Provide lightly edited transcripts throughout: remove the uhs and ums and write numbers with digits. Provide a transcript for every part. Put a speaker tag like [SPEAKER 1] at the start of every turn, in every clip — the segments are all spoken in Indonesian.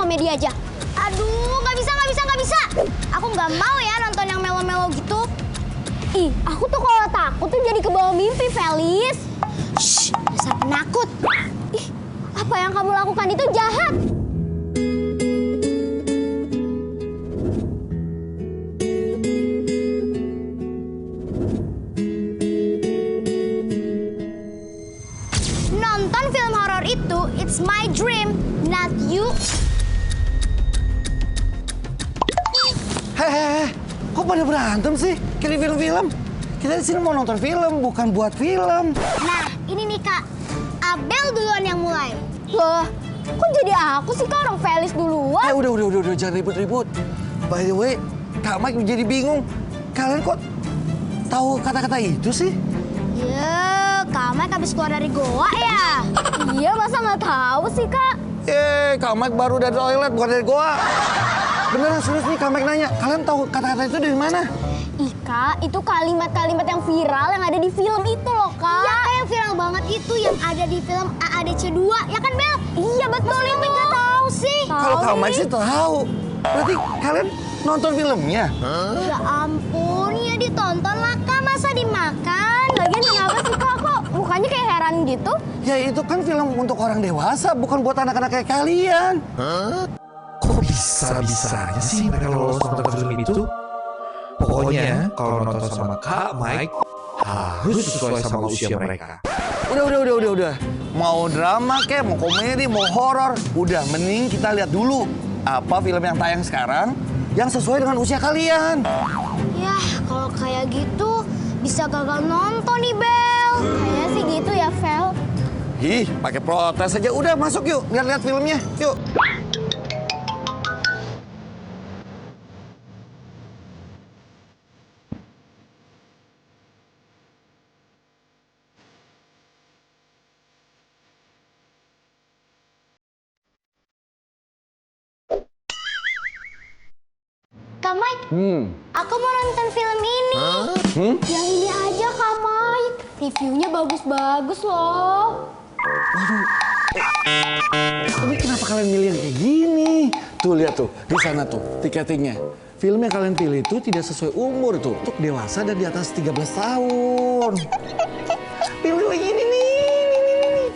[SPEAKER 1] sama dia aja. Aduh, nggak bisa. Aku nggak mau ya nonton yang melo-melo gitu. Ih, aku tuh kalau takut tuh jadi kebawa mimpi, Felis. Shh, dasar penakut. Ih, apa yang kamu lakukan itu jahat. Nonton film horor itu, it's my dream, not you.
[SPEAKER 2] Hehehe, kok pada berantem sih? Kayak di film-film. Kita di sini mau nonton film, bukan buat film.
[SPEAKER 1] Nah, ini nih Kak, Abel duluan yang mulai. Loh, kok jadi aku sih Kak, orang Felis duluan?
[SPEAKER 2] Udah, jangan ribut-ribut. By the way, Kak Mike jadi bingung. Kalian kok tahu kata-kata itu sih?
[SPEAKER 1] Ya, Kak Mike habis keluar dari goa ya? Iya, masa nggak tahu sih Kak?
[SPEAKER 2] Kak Mike baru dari toilet, bukan dari goa. Beneran serius nih, Kak Mike nanya. Kalian tahu kata-kata itu dari mana?
[SPEAKER 1] Ih Kak, itu kalimat-kalimat yang viral yang ada di film itu loh Kak. Iya Kak, yang viral banget itu yang ada di film AADC 2, ya kan Bel? Iya betul. Masa Kak Mike nggak tahu sih?
[SPEAKER 2] Kalau Kak Mike sih tahu. Berarti kalian nonton filmnya?
[SPEAKER 1] Ya ampun, ya ditonton lah Kak, masa dimakan? Lagian kenapa sih Kak, kok mukanya kayak heran gitu?
[SPEAKER 2] Ya itu kan film untuk orang dewasa, bukan buat anak-anak kayak kalian.
[SPEAKER 3] Kok bisa-bisanya sih mereka lolos nonton film itu? Pokoknya kalau nonton sama Kak Mike harus sesuai sama usia mereka.
[SPEAKER 2] Udah. Mau drama kek, mau komedi, mau horor. Udah, mending kita lihat dulu apa film yang tayang sekarang yang sesuai dengan usia kalian.
[SPEAKER 1] Yah, kalau kayak gitu bisa gagal nonton nih Bel. Kayaknya sih gitu ya Vel.
[SPEAKER 2] Ih, pakai protes aja. Udah, masuk yuk. Lihat-lihat filmnya. Yuk.
[SPEAKER 1] Kak Mike, aku mau nonton film ini. Yang ini aja Kak Mike. Reviewnya bagus-bagus loh.
[SPEAKER 2] Tapi kenapa kalian milih yang kayak gini? Tuh, lihat tuh. Di sana tuh, tiketingnya. Film yang kalian pilih itu tidak sesuai umur tuh. Untuk dewasa dan di atas 13 tahun. Pilih yang ini nih.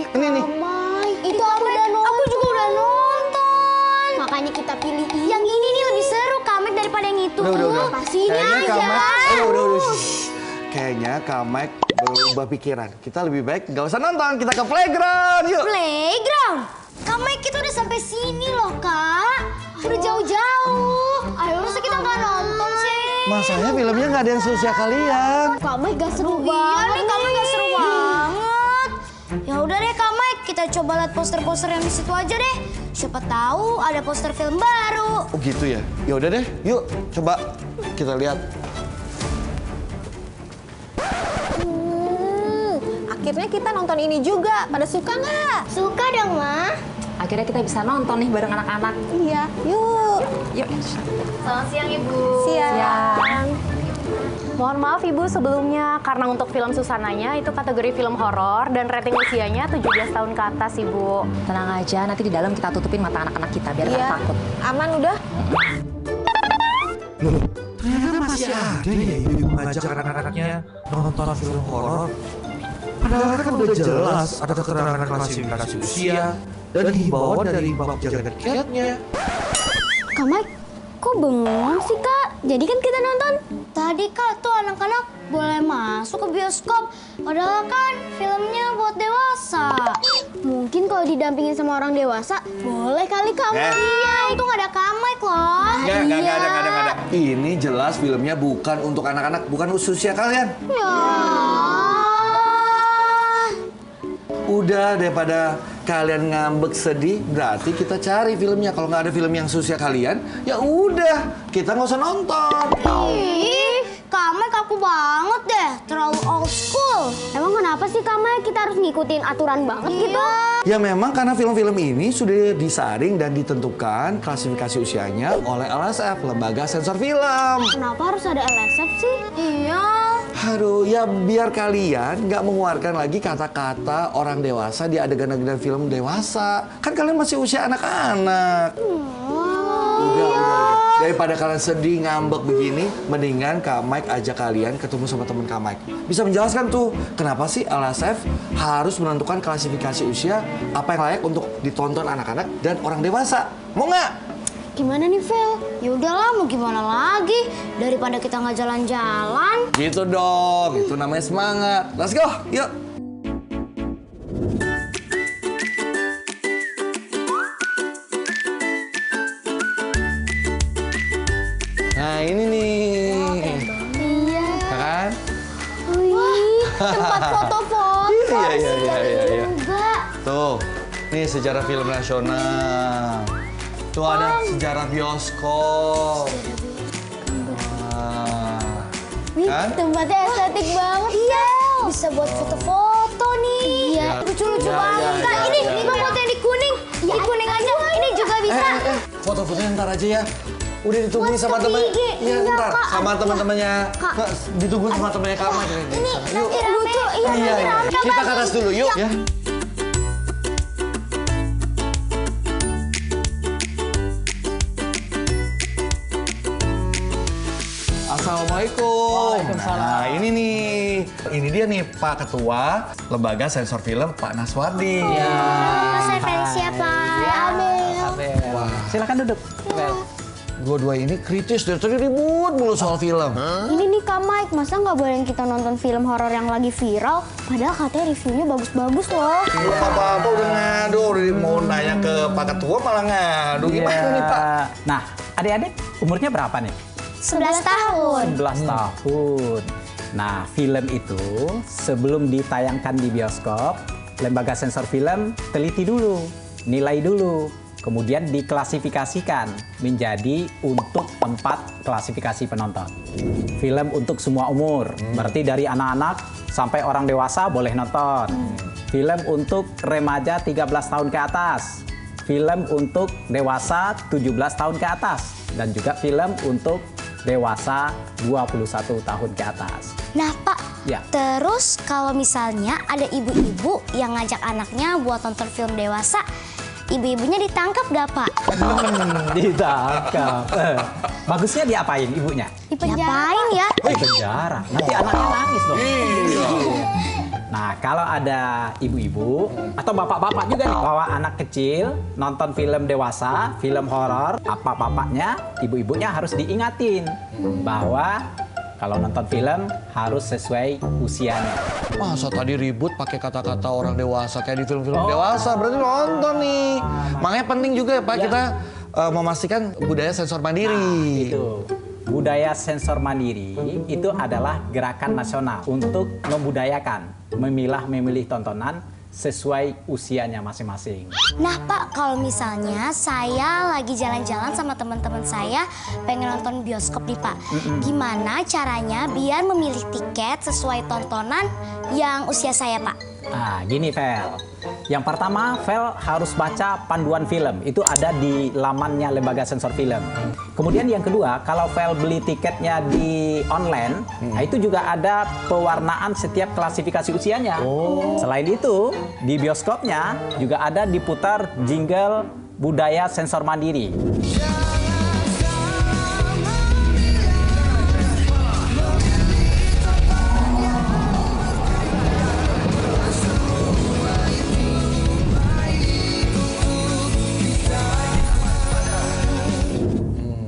[SPEAKER 1] Ih, Kak
[SPEAKER 2] Ini nih.
[SPEAKER 1] Mike, itu aku udah nonton. Aku juga udah nonton. Makanya kita pilih ini. Yang ini nih lebih seru Kak Mike daripada yang itu.
[SPEAKER 2] Udah.
[SPEAKER 1] Pastinya
[SPEAKER 2] Kayaknya Kak
[SPEAKER 1] aja.
[SPEAKER 2] Mike, udah. Kayaknya Kak Mike berubah pikiran. Kita lebih baik nggak usah nonton, kita ke playground, yuk.
[SPEAKER 1] Playground? Kak Mike, kita udah sampai sini loh Kak. Udah jauh-jauh. Ayo, masa kita nggak nonton sih?
[SPEAKER 2] Masanya filmnya nggak ada yang seusia kalian.
[SPEAKER 1] Kak Mike gak seru banget. Iya nih, Kak Mike gak seru banget. Ya udah deh Kak Mike, kita coba lihat poster-poster yang di situ aja deh. Siapa tahu ada poster film baru.
[SPEAKER 2] Oh gitu ya? Ya udah deh, yuk coba kita lihat.
[SPEAKER 4] Akhirnya kita nonton ini juga. Pada suka nggak?
[SPEAKER 1] Suka dong, Ma.
[SPEAKER 4] Akhirnya kita bisa nonton nih bareng anak-anak. Iya, yuk. Yuk.
[SPEAKER 1] Selamat siang, Ibu.
[SPEAKER 4] Siang.
[SPEAKER 5] Mohon maaf Ibu sebelumnya, karena untuk film Susananya itu kategori film horor dan rating usianya 17 tahun ke atas Ibu.
[SPEAKER 4] Tenang aja, nanti di dalam kita tutupin mata anak-anak kita biar nggak takut.
[SPEAKER 5] Aman udah?
[SPEAKER 3] Loh, ternyata masih ada ya ibu mengajak anak-anaknya nonton film horor. Padahal kan udah jelas ada keterangan klasifikasi usia dan himbauan dari bab jaga tiketnya.
[SPEAKER 1] Kak Mike, kok bengong sih Kak? Jadi kan kita nonton. Tadi Kak, tuh anak-anak boleh masuk ke bioskop. Padahal kan filmnya buat dewasa. Mungkin kalau didampingin sama orang dewasa, boleh kali Kak Mike. Iya, untung ada Kak Mike loh.
[SPEAKER 2] Nggak ada. Ini jelas filmnya bukan untuk anak-anak, bukan usia kalian.
[SPEAKER 1] Ya.
[SPEAKER 2] Udah, daripada kalian ngambek sedih, berarti kita cari filmnya. Kalau nggak ada film yang seusia kalian, ya udah, kita nggak usah nonton.
[SPEAKER 1] Ih, Kak Mike kaku banget deh, terlalu old school. Emang kenapa sih Kak Mike kita harus ngikutin aturan banget gitu?
[SPEAKER 2] Ya memang karena film-film ini sudah disaring dan ditentukan klasifikasi usianya oleh LSF, Lembaga Sensor Film.
[SPEAKER 1] Kenapa harus ada LSF sih? Iya,
[SPEAKER 2] Aduh, ya biar kalian nggak mengeluarkan lagi kata-kata orang dewasa di adegan-adegan film dewasa. Kan kalian masih usia anak-anak. Udah. Daripada kalian sedih ngambek begini, mendingan Kak Mike ajak kalian ketemu sama temen Kak Mike. Bisa menjelaskan tuh, kenapa sih LSF harus menentukan klasifikasi usia apa yang layak untuk ditonton anak-anak dan orang dewasa. Mau nggak?
[SPEAKER 1] Gimana nih, Vel? Ya udahlah, mau gimana lagi? Daripada kita nggak jalan-jalan.
[SPEAKER 2] Gitu dong, itu namanya semangat. Let's go, yuk. Nah ini nih,
[SPEAKER 1] Iya.
[SPEAKER 2] kan?
[SPEAKER 1] Wih, tempat foto-foto.
[SPEAKER 2] Iya.
[SPEAKER 1] Juga.
[SPEAKER 2] Tuh, nih sejarah film nasional. Tuh ada sejarah bioskop. Wah.
[SPEAKER 1] Wih,
[SPEAKER 2] Kan?
[SPEAKER 1] tempatnya estetik banget. Iya. Bisa buat foto-foto nih. Iya. Lucu-lucu
[SPEAKER 2] Ya,
[SPEAKER 1] banget.
[SPEAKER 2] ya,
[SPEAKER 1] Kak,
[SPEAKER 2] ya,
[SPEAKER 1] ini
[SPEAKER 2] ya,
[SPEAKER 1] lima
[SPEAKER 2] ya.
[SPEAKER 1] foto yang di kuning. Di kuning aja. Ini juga bisa.
[SPEAKER 2] Foto-fotonya ntar aja ya. Udah ditungguin
[SPEAKER 1] Buat
[SPEAKER 2] sama
[SPEAKER 1] ke
[SPEAKER 2] temen.
[SPEAKER 1] IG.
[SPEAKER 2] Iya,
[SPEAKER 1] Iya,
[SPEAKER 2] ntar
[SPEAKER 1] Kak.
[SPEAKER 2] sama teman-temannya.
[SPEAKER 1] Kak.
[SPEAKER 2] Nggak, ditungguin sama temennya Kak Mike.
[SPEAKER 1] Ini
[SPEAKER 2] Yuk.
[SPEAKER 1] nanti lucu. Iya,
[SPEAKER 2] Iya.
[SPEAKER 1] nanti rame
[SPEAKER 2] Kita ke
[SPEAKER 1] banget.
[SPEAKER 2] atas dulu, yuk. Ya. Assalamualaikum. Nah, ini dia nih Pak Ketua Lembaga Sensor Film Pak Naswardi.
[SPEAKER 1] Saya Felicia, Pak. Amel.
[SPEAKER 6] Silakan duduk. Vel.
[SPEAKER 2] Dua-dua ini kritis dari tadi ribut mulu soal film.
[SPEAKER 1] Ini nih Kak Mike, masa nggak boleh kita nonton film horor yang lagi viral? Padahal katanya reviewnya bagus-bagus loh.
[SPEAKER 2] Belum apa-apa udah ngadu, udah mau nanya ke Pak Ketua malah ngadu. Gimana nih Pak?
[SPEAKER 6] Nah, adik-adik umurnya berapa nih?
[SPEAKER 1] 11 tahun.
[SPEAKER 6] 11 tahun. Nah, film itu sebelum ditayangkan di bioskop, Lembaga Sensor Film teliti dulu, nilai dulu, kemudian diklasifikasikan menjadi untuk 4 klasifikasi penonton. Film untuk semua umur, berarti dari anak-anak sampai orang dewasa boleh nonton. Film untuk remaja 13 tahun ke atas. Film untuk dewasa 17 tahun ke atas. Dan juga film untuk dewasa 21 tahun ke atas.
[SPEAKER 1] Nah Pak,
[SPEAKER 6] Ya.
[SPEAKER 1] terus kalau misalnya ada ibu-ibu yang ngajak anaknya buat nonton film dewasa, ibu-ibunya ditangkap gak Pak?
[SPEAKER 6] Ditangkap. Bagusnya diapain ibunya?
[SPEAKER 1] Dipenjarain ya?
[SPEAKER 6] Di penjara. Nanti anaknya nangis dong. Nah, kalau ada ibu-ibu atau bapak-bapak juga nih bawa anak kecil nonton film dewasa, film horor, apa bapaknya, ibu-ibunya harus diingatin bahwa kalau nonton film harus sesuai usianya.
[SPEAKER 2] Masa tadi ribut pakai kata-kata orang dewasa kayak di film-film dewasa, berarti nonton nih. Makanya penting juga ya Pak kita memastikan budaya sensor mandiri.
[SPEAKER 6] Itu. Budaya sensor mandiri itu adalah gerakan nasional untuk membudayakan, memilih tontonan sesuai usianya masing-masing.
[SPEAKER 1] Nah Pak, kalau misalnya saya lagi jalan-jalan sama teman-teman saya pengen nonton bioskop nih Pak. Gimana caranya biar memilih tiket sesuai tontonan yang usia saya Pak?
[SPEAKER 6] Nah, gini Vel. Yang pertama, Vel harus baca panduan film. Itu ada di lamannya Lembaga Sensor Film. Kemudian yang kedua, kalau Vel beli tiketnya di online, nah itu juga ada pewarnaan setiap klasifikasi usianya. Selain itu, di bioskopnya juga ada diputar jingle budaya sensor mandiri.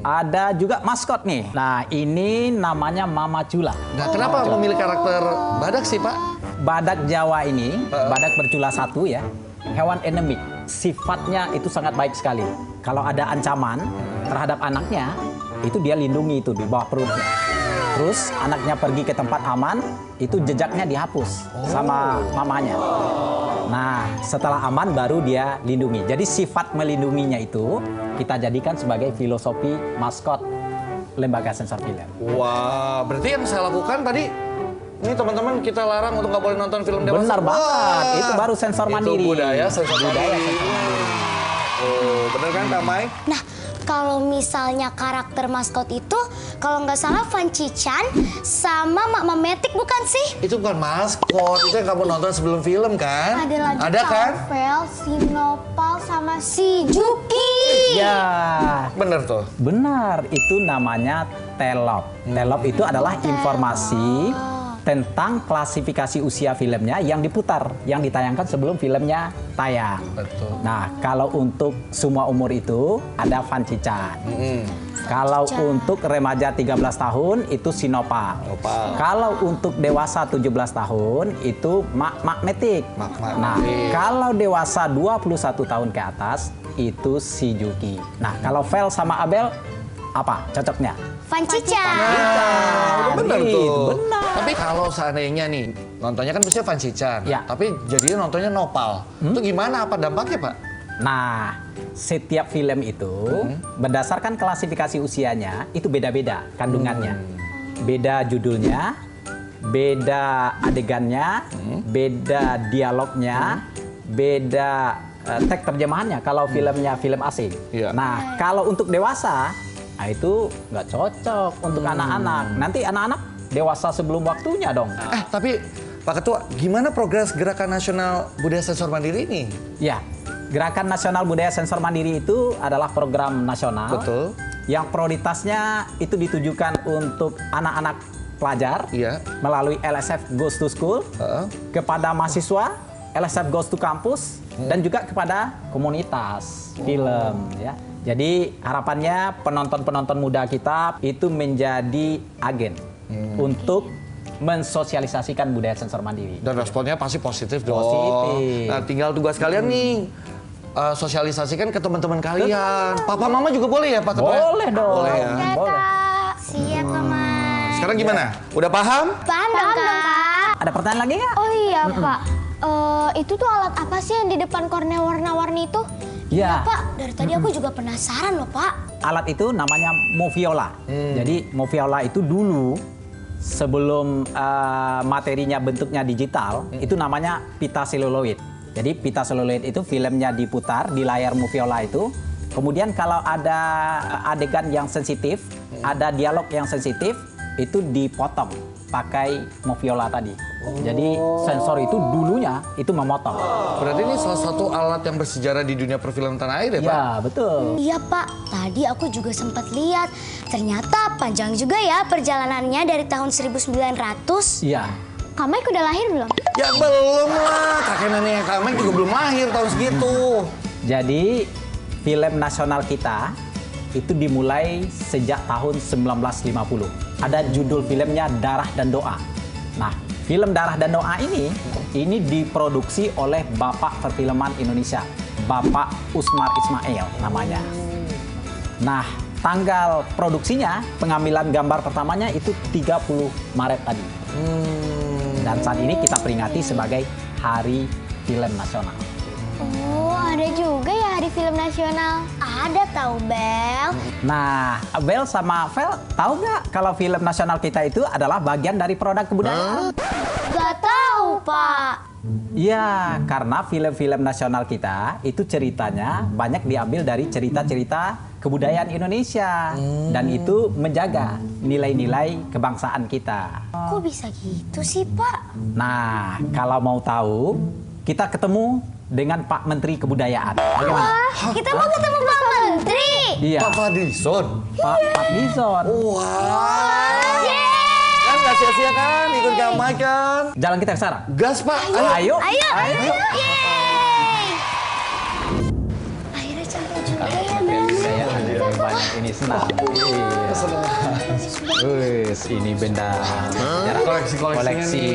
[SPEAKER 6] Ada juga maskot nih. Nah, ini namanya Mama Cula.
[SPEAKER 2] Nah, kenapa memilih karakter badak sih Pak?
[SPEAKER 6] Badak Jawa ini, badak bercula satu ya, hewan endemik. Sifatnya itu sangat baik sekali. Kalau ada ancaman terhadap anaknya, itu dia lindungi itu di bawah perutnya. Terus anaknya pergi ke tempat aman, itu jejaknya dihapus sama mamanya. Nah, setelah aman baru dia lindungi. Jadi sifat melindunginya itu kita jadikan sebagai filosofi maskot Lembaga Sensor Film.
[SPEAKER 2] Wah, berarti yang saya lakukan tadi, ini teman-teman kita larang untuk nggak boleh nonton film dewasa.
[SPEAKER 6] Benar banget,
[SPEAKER 2] Wah,
[SPEAKER 6] itu baru sensor mandiri.
[SPEAKER 2] Itu budaya sensor
[SPEAKER 6] Budaya
[SPEAKER 2] mandiri.
[SPEAKER 6] sensor mandiri.
[SPEAKER 2] Oh, bener kan Kak Mai?
[SPEAKER 1] Nah, kalau misalnya karakter maskot itu kalau nggak salah Van Cichan sama Mak Metik bukan sih?
[SPEAKER 2] Itu bukan maskot, itu yang kamu nonton sebelum film kan?
[SPEAKER 1] Ada lagi
[SPEAKER 2] Ada kan?
[SPEAKER 1] Vel, si Nopal sama si Juki.
[SPEAKER 6] Ya,
[SPEAKER 2] Bener tuh.
[SPEAKER 6] benar. Itu namanya telop. Telop itu adalah informasi tentang klasifikasi usia filmnya yang diputar, yang ditayangkan sebelum filmnya tayang.
[SPEAKER 2] Betul.
[SPEAKER 6] Nah, kalau untuk semua umur itu ada Van Cichan. Kalau untuk remaja 13 tahun itu Sinopal. Kalau untuk dewasa 17 tahun itu Mak Metik. Nah, kalau dewasa 21 tahun ke atas itu si Juki. Nah, kalau Vel sama Abel apa cocoknya?
[SPEAKER 1] Van Cichan.
[SPEAKER 2] Udah bener
[SPEAKER 6] Gitu,
[SPEAKER 2] tuh.
[SPEAKER 6] benar.
[SPEAKER 2] Tapi kalau seandainya nih, nontonnya kan biasanya Van Cichan.
[SPEAKER 6] Ya.
[SPEAKER 2] Tapi jadinya nontonnya Nopal. Itu gimana? Apa dampaknya, Pak?
[SPEAKER 6] Nah, setiap film itu berdasarkan klasifikasi usianya itu beda-beda kandungannya. Beda judulnya, beda adegannya, beda dialognya, beda teks terjemahannya kalau filmnya film asing.
[SPEAKER 2] Iya.
[SPEAKER 6] Nah, kalau untuk dewasa, nah itu nggak cocok untuk anak-anak. Nanti anak-anak dewasa sebelum waktunya dong.
[SPEAKER 2] Tapi Pak Ketua, gimana progres Gerakan Nasional Budaya Sensor Mandiri ini?
[SPEAKER 6] Ya, Gerakan Nasional Budaya Sensor Mandiri itu adalah program nasional.
[SPEAKER 2] Betul.
[SPEAKER 6] Yang prioritasnya itu ditujukan untuk anak-anak pelajar
[SPEAKER 2] Iya.
[SPEAKER 6] melalui LSF Goes to School, kepada mahasiswa LSF Goes to Campus, dan juga kepada komunitas film. Ya. Jadi harapannya penonton-penonton muda kita itu menjadi agen untuk mensosialisasikan budaya sensor mandiri.
[SPEAKER 2] Dan responnya pasti positif dong.
[SPEAKER 6] Positif.
[SPEAKER 2] Nah, tinggal tugas kalian nih. Sosialisasikan ke teman-teman kalian. Papa mama juga boleh ya, Pak Ketua?
[SPEAKER 6] Boleh dong.
[SPEAKER 2] Boleh ya.
[SPEAKER 6] Boleh.
[SPEAKER 1] Kak, siap Kak.
[SPEAKER 2] Sekarang gimana? Udah paham?
[SPEAKER 1] Paham dong Kak.
[SPEAKER 6] Ada pertanyaan lagi nggak?
[SPEAKER 1] Oh iya Pak, itu tuh alat apa sih yang di depan kornea warna-warni itu?
[SPEAKER 6] Ya.
[SPEAKER 1] Pak, dari tadi aku juga penasaran loh Pak.
[SPEAKER 6] Alat itu namanya moviola. Jadi moviola itu dulu sebelum materinya bentuknya digital, itu namanya pita seluloid. Jadi pita seluloid itu filmnya diputar di layar moviola itu. Kemudian kalau ada adegan yang sensitif, ada dialog yang sensitif, itu dipotong pakai moviola tadi. Jadi sensor itu dulunya itu memotong.
[SPEAKER 2] Berarti ini salah satu alat yang bersejarah di dunia perfilman tanah air ya, Pak?
[SPEAKER 6] Ya, betul.
[SPEAKER 1] Iya Pak, tadi aku juga sempat lihat. Ternyata panjang juga ya perjalanannya dari tahun 1900.
[SPEAKER 6] Iya.
[SPEAKER 1] Kak Mike udah lahir belum?
[SPEAKER 2] Ya belum lah, kakek nenek kami juga belum lahir tahun segitu.
[SPEAKER 6] Jadi film nasional kita itu dimulai sejak tahun 1950. Ada judul filmnya Darah dan Doa. Nah, film Darah dan Doa ini diproduksi oleh Bapak Perfilman Indonesia, Bapak Usmar Ismail namanya. Nah, tanggal produksinya, pengambilan gambar pertamanya itu 30 Maret tadi. Dan saat ini kita peringati sebagai Hari Film Nasional.
[SPEAKER 1] Oh, ada juga ya hari film nasional. Ada tahu Bel.
[SPEAKER 6] Nah, Bel sama Vel tahu nggak kalau film nasional kita itu adalah bagian dari produk kebudayaan?
[SPEAKER 1] Gak tahu Pak.
[SPEAKER 6] Iya, karena film-film nasional kita itu ceritanya banyak diambil dari cerita-cerita kebudayaan Indonesia. Dan itu menjaga nilai-nilai kebangsaan kita.
[SPEAKER 1] Kok bisa gitu sih Pak?
[SPEAKER 6] Nah, kalau mau tahu, kita ketemu dengan Pak Menteri Kebudayaan. Bagaimana?
[SPEAKER 1] Kita mau ketemu Pak Menteri.
[SPEAKER 6] Iya,
[SPEAKER 2] Pak Fadlizon.
[SPEAKER 6] Pak Fadlizon.
[SPEAKER 2] Wah. Kan nggak sia-sia kan ikut Kak Mike kan?
[SPEAKER 6] Jalan kita ke sana.
[SPEAKER 2] Gas, Pak.
[SPEAKER 6] Ayo.
[SPEAKER 1] Ayo. Yeay. Akhirnya sampai juga ya Bel.
[SPEAKER 6] Saya banyak ini senang. Wih, ini benda sejarah.
[SPEAKER 2] Koleksi.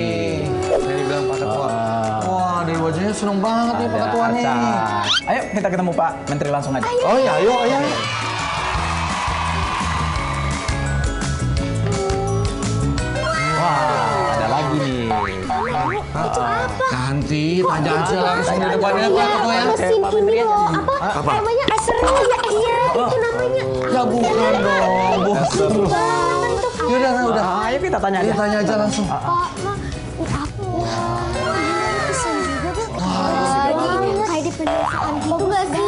[SPEAKER 2] Saya dibilang Pak Ketua. Wah, dari wajahnya seneng banget nih Pak
[SPEAKER 6] Ada
[SPEAKER 2] Ketua nih.
[SPEAKER 6] acak. Ayo kita ketemu Pak Menteri langsung aja.
[SPEAKER 2] Oh iya, ayo.
[SPEAKER 6] Wah, ada lagi nih.
[SPEAKER 2] Nanti tanya aja langsung di depannya Pak Ketua ya.
[SPEAKER 6] Pak Menteri aja.
[SPEAKER 2] Apa?
[SPEAKER 1] Namanya Aseru ya, iya itu namanya.
[SPEAKER 2] Ya bukan dong, bukan. Udah.
[SPEAKER 6] Ayo kita tanya aja.
[SPEAKER 2] Tanya aja langsung.
[SPEAKER 1] Pak, pesan juga Bel. Kayak di pedesaan gitu gak sih?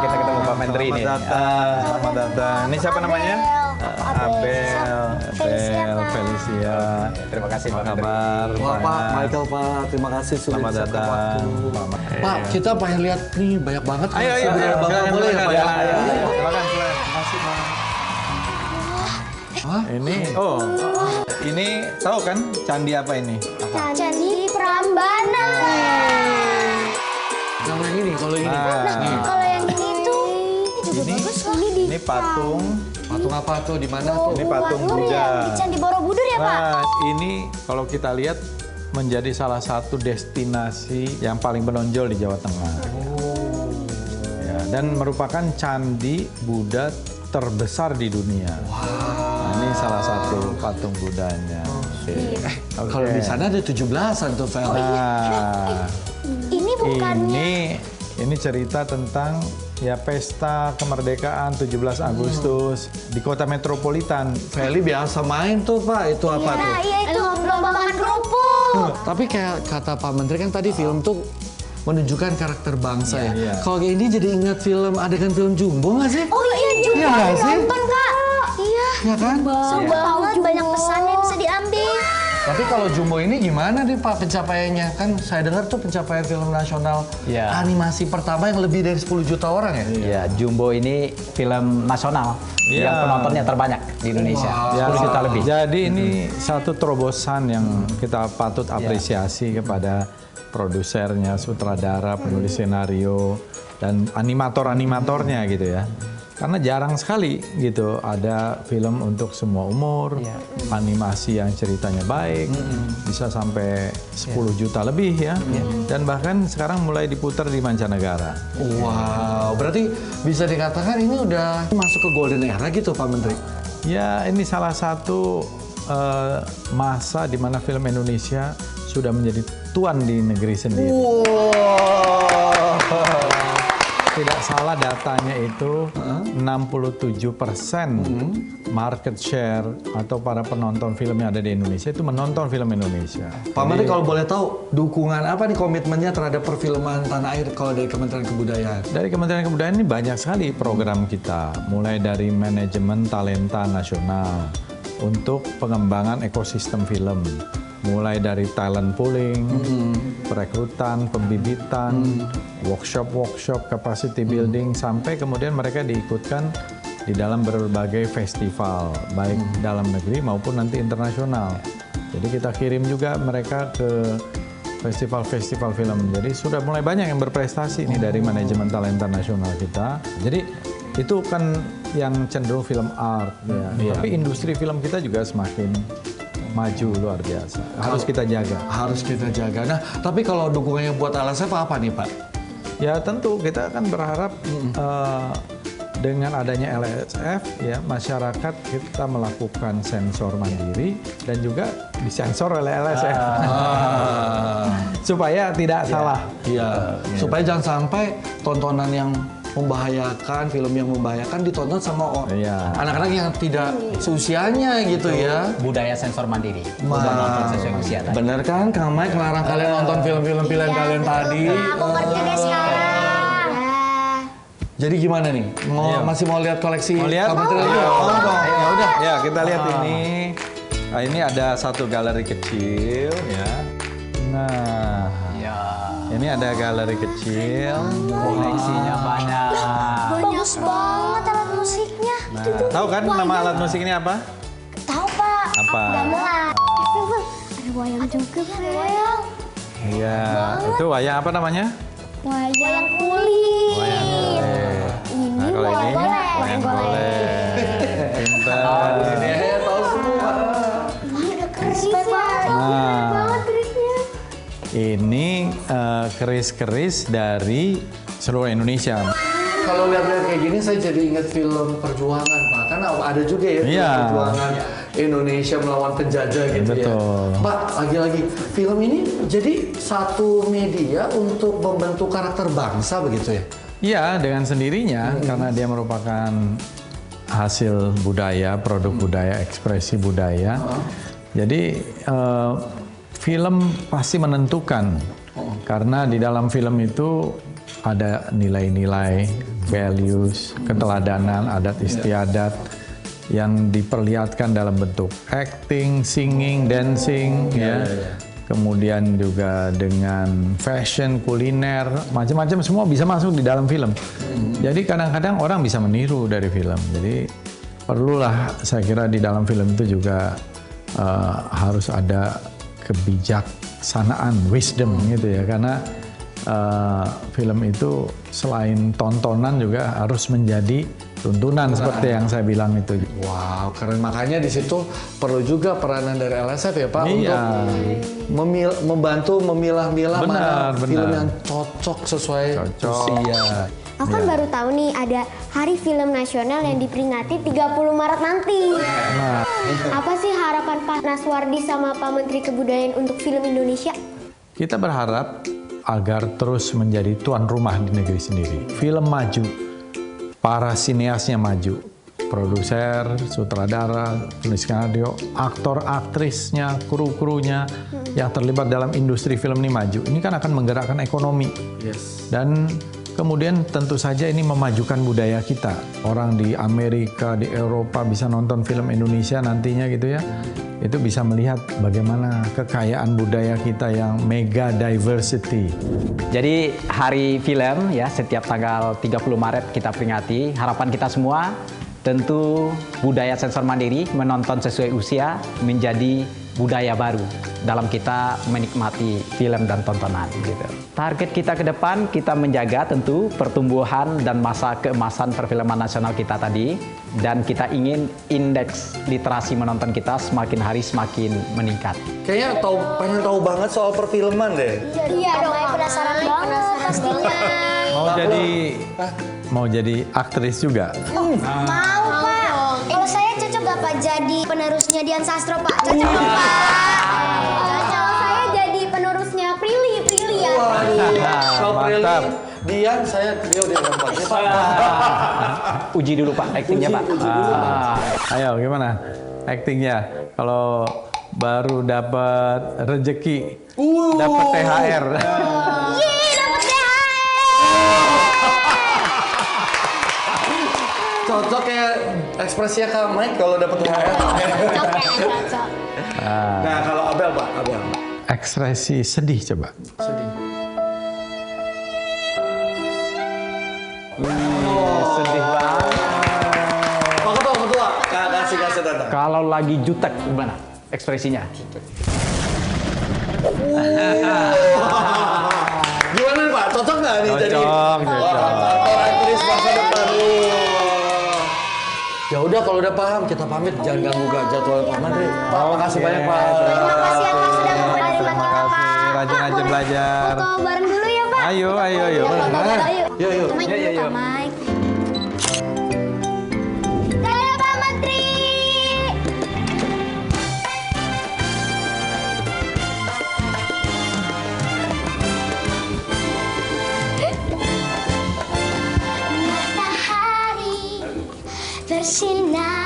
[SPEAKER 6] Kita ketemu Pak Menteri nih.
[SPEAKER 3] Selamat datang. Ini siapa namanya?
[SPEAKER 7] Felicia.
[SPEAKER 6] Terima kasih
[SPEAKER 7] Apa
[SPEAKER 6] Pak Menteri.
[SPEAKER 7] kabar?
[SPEAKER 2] Wah Pak, Michael Pak, terima kasih sudah
[SPEAKER 7] Selamat
[SPEAKER 2] bisa
[SPEAKER 7] datang.
[SPEAKER 2] waktu. Pak, kita pengen lihat nih banyak banget.
[SPEAKER 7] Ayo,
[SPEAKER 2] koleksi budaya Bapak.
[SPEAKER 7] silakan,
[SPEAKER 2] Boleh ya
[SPEAKER 7] silakan,
[SPEAKER 2] Pak? Ya?
[SPEAKER 7] silakan. Silakan, Makasih, Pak. Ini, ini tahu kan candi apa ini?
[SPEAKER 1] Candi Prambanan.
[SPEAKER 2] Kalau yang ini, kalau yang ini.
[SPEAKER 7] Nah,
[SPEAKER 1] Kalau yang ini tuh juga
[SPEAKER 7] Ini-
[SPEAKER 1] bagus loh. Ini di
[SPEAKER 7] ini patung.
[SPEAKER 2] Patung apa tuh? Di mana tuh?
[SPEAKER 7] Ini patung
[SPEAKER 1] Borobudur ya?
[SPEAKER 7] Buddha.
[SPEAKER 1] Di Candi Borobudur ya, Pak?
[SPEAKER 7] Nah, ini kalau kita lihat menjadi salah satu destinasi yang paling menonjol di Jawa Tengah. Ya, dan merupakan candi Buddha terbesar di dunia. Nah, ini salah satu patung Buddhanya. Oke.
[SPEAKER 2] Kalau di sana ada 17-an tuh, Fel.
[SPEAKER 7] Nah,
[SPEAKER 1] Ini bukannya
[SPEAKER 7] ini cerita tentang ya pesta kemerdekaan 17 Agustus di kota metropolitan.
[SPEAKER 2] Feli biasa main tuh Pak, itu apa tuh?
[SPEAKER 1] Nah, iya itu lomba makan kerupuk.
[SPEAKER 2] Tapi kayak kata Pak Menteri kan tadi film tuh menunjukkan karakter bangsa ya.
[SPEAKER 7] iya.
[SPEAKER 2] Kalau kayak ini jadi ingat film, adegan film Jumbo nggak sih?
[SPEAKER 1] Oh iya juga
[SPEAKER 2] Iya nggak sih?
[SPEAKER 1] nonton, Kak. Iya.
[SPEAKER 2] Ya kan?
[SPEAKER 1] Seru banget, banyak pesan yang bisa diambil.
[SPEAKER 2] Tapi kalau Jumbo ini gimana nih Pak pencapaiannya? Kan saya dengar tuh pencapaian film nasional
[SPEAKER 6] Iya.
[SPEAKER 2] animasi pertama yang lebih dari 10 juta orang ya?
[SPEAKER 6] Ya, Jumbo ini film nasional
[SPEAKER 7] Iya.
[SPEAKER 6] yang penontonnya terbanyak di Indonesia. 10 juta lebih.
[SPEAKER 7] Jadi ini satu terobosan yang kita patut apresiasi kepada produsernya, sutradara, penulis senario, dan animator-animatornya gitu ya. Karena jarang sekali gitu ada film untuk semua umur, animasi yang ceritanya baik, bisa sampai 10 juta lebih ya. Dan bahkan sekarang mulai diputar di mancanegara.
[SPEAKER 2] Wow, berarti bisa dikatakan ini udah masuk ke golden era gitu Pak Menteri?
[SPEAKER 7] Ya, ini salah satu masa di mana film Indonesia sudah menjadi tuan di negeri sendiri. Tidak salah datanya itu 67% market share atau para penonton film yang ada di Indonesia itu menonton film Indonesia.
[SPEAKER 2] Pak Menteri kalau boleh tahu dukungan apa nih komitmennya terhadap perfilman tanah air kalau dari Kementerian Kebudayaan?
[SPEAKER 7] Dari Kementerian Kebudayaan ini banyak sekali program kita, mulai dari manajemen talenta nasional untuk pengembangan ekosistem film, mulai dari talent pooling, perekrutan, pembibitan, workshop, capacity building, sampai kemudian mereka diikutkan di dalam berbagai festival, baik dalam negeri maupun nanti internasional. Jadi kita kirim juga mereka ke festival-festival film. Jadi sudah mulai banyak yang berprestasi nih dari manajemen talenta nasional kita. Jadi itu kan yang cenderung film art ya. Tapi industri film kita juga semakin maju luar biasa. Harus kita jaga.
[SPEAKER 2] Harus kita jaga. Nah, tapi kalau dukungannya buat LSF apa nih Pak?
[SPEAKER 7] Ya tentu kita kan berharap dengan adanya LSF ya masyarakat kita melakukan sensor mandiri dan juga disensor oleh LSF supaya tidak salah.
[SPEAKER 2] Iya. Supaya jangan sampai tontonan yang membahayakan, film yang membahayakan ditonton sama
[SPEAKER 7] Iya.
[SPEAKER 2] anak-anak yang tidak seusianya gitu ya.
[SPEAKER 6] Budaya sensor mandiri. Bukan nonton sesuai usia tadi.
[SPEAKER 2] Bener kan Kang Mike melarang kalian nonton film-film pilihan kalian tadi?
[SPEAKER 1] Aku ngerti deh sekarang.
[SPEAKER 2] Jadi gimana nih? Masih mau lihat koleksi?
[SPEAKER 7] Mau lihat?
[SPEAKER 2] Kang Menteri lagi?
[SPEAKER 7] Ya,
[SPEAKER 2] Oh,
[SPEAKER 7] ya udah. Ya kita lihat ini. Nah, ini ada satu galeri kecil ya. Nah, ini ada galeri kecil.
[SPEAKER 6] Koleksinya banyak.
[SPEAKER 1] Bagus banget alat musiknya.
[SPEAKER 7] Nah, tahu kan nama alat musik ini apa?
[SPEAKER 1] Tahu, Pak.
[SPEAKER 7] Apa?
[SPEAKER 1] Gamelan. Ada wayang juga, ada wayang.
[SPEAKER 7] Iya, itu wayang apa namanya?
[SPEAKER 1] Wayang kulit.
[SPEAKER 7] Wayang golek. Nah, kalau ini wayang golek. Pintar.
[SPEAKER 1] Ada keris, Pak.
[SPEAKER 7] Nah,
[SPEAKER 1] Kerisnya.
[SPEAKER 7] ini keris-keris dari seluruh Indonesia.
[SPEAKER 2] Kalau lihat-lihat kayak gini saya jadi ingat film Perjuangan Pak. Karena ada juga ya film
[SPEAKER 7] Iya.
[SPEAKER 2] Perjuangan Indonesia melawan penjajah gitu ya.
[SPEAKER 7] Betul.
[SPEAKER 2] Pak, lagi-lagi film ini jadi satu media untuk membentuk karakter bangsa begitu ya?
[SPEAKER 7] Iya, dengan sendirinya karena dia merupakan hasil budaya, produk budaya, ekspresi budaya. Jadi film pasti menentukan karena di dalam film itu ada nilai-nilai, values, keteladanan, adat istiadat yang diperlihatkan dalam bentuk acting, singing, dancing, ya. Kemudian juga dengan fashion, kuliner, macam-macam semua bisa masuk di dalam film. Jadi kadang-kadang orang bisa meniru dari film. Jadi perlulah saya kira di dalam film itu juga harus ada kebijaksanaan, wisdom gitu ya. Karena film itu selain tontonan juga harus menjadi tuntunan seperti yang saya bilang itu.
[SPEAKER 2] Wow, keren. Makanya di situ perlu juga peranan dari LSF ya Pak untuk membantu memilah-milah mana film yang cocok sesuai usia.
[SPEAKER 1] Aku kan baru tahu nih ada Hari Film Nasional yang diperingati 30 Maret nanti. Apa sih harapan Pak Naswardi sama Pak Menteri Kebudayaan untuk film Indonesia?
[SPEAKER 7] Kita berharap agar terus menjadi tuan rumah di negeri sendiri. Film maju, para sineasnya maju, produser, sutradara, penulis skenario, aktor, aktrisnya, kru-krunya yang terlibat dalam industri film ini maju. Ini kan akan menggerakkan ekonomi. Dan kemudian tentu saja ini memajukan budaya kita. Orang di Amerika, di Eropa bisa nonton film Indonesia nantinya gitu ya. Itu bisa melihat bagaimana kekayaan budaya kita yang mega diversity.
[SPEAKER 6] Jadi hari film ya setiap tanggal 30 Maret kita peringati. Harapan kita semua tentu budaya sensor mandiri menonton sesuai usia menjadi budaya baru dalam kita menikmati film dan tontonan gitu. Target kita ke depan kita menjaga tentu pertumbuhan dan masa keemasan perfilman nasional kita tadi, dan kita ingin indeks literasi menonton kita semakin hari semakin meningkat.
[SPEAKER 2] Kayaknya pengen tahu banget soal perfilman deh.
[SPEAKER 1] Iya dong, penasaran banget pastinya.
[SPEAKER 7] Mau jadi aktris juga?
[SPEAKER 1] Mau Pak. Kalau saya cocok gak Pak jadi penerusnya Dian Sastro Pak? Cocok dong Pak. Cocok. Saya jadi penerusnya Prilly ya.
[SPEAKER 2] Kalau Prilly, Dian, dia udah gampang.
[SPEAKER 6] Uji dulu Pak aktingnya Pak.
[SPEAKER 7] Ayo gimana aktingnya? Kalau baru dapat rezeki, dapat THR.
[SPEAKER 2] Cocok kayak ekspresinya Kak Mike kalau dapat THR.
[SPEAKER 1] Cocok.
[SPEAKER 2] Nah, kalau Abel Pak,
[SPEAKER 7] Ekspresi sedih coba.
[SPEAKER 2] sedih.
[SPEAKER 6] Sedih banget.
[SPEAKER 2] Pak Ketua, kasih datang.
[SPEAKER 6] Kalau lagi jutek gimana ekspresinya?
[SPEAKER 2] Gimana Pak? Cocok nggak nih jadi
[SPEAKER 7] Cocok.
[SPEAKER 2] aktris masa depan? Ya udah kalau udah paham kita pamit, jangan ganggu jadwal Pak Menteri. Pak, makasih banyak Pak.
[SPEAKER 1] Terima kasih ya Pak sudah memperhatikan
[SPEAKER 7] Terima
[SPEAKER 1] kita
[SPEAKER 7] kasih,
[SPEAKER 1] Pak.
[SPEAKER 7] rajin-rajin belajar.
[SPEAKER 1] Foto bareng dulu ya Pak.
[SPEAKER 7] Ayo.
[SPEAKER 1] Yuk.
[SPEAKER 2] Yuk.
[SPEAKER 1] Kak Mike dulu, Kak Mike. Dadah Pak Menteri. Matahari bersinar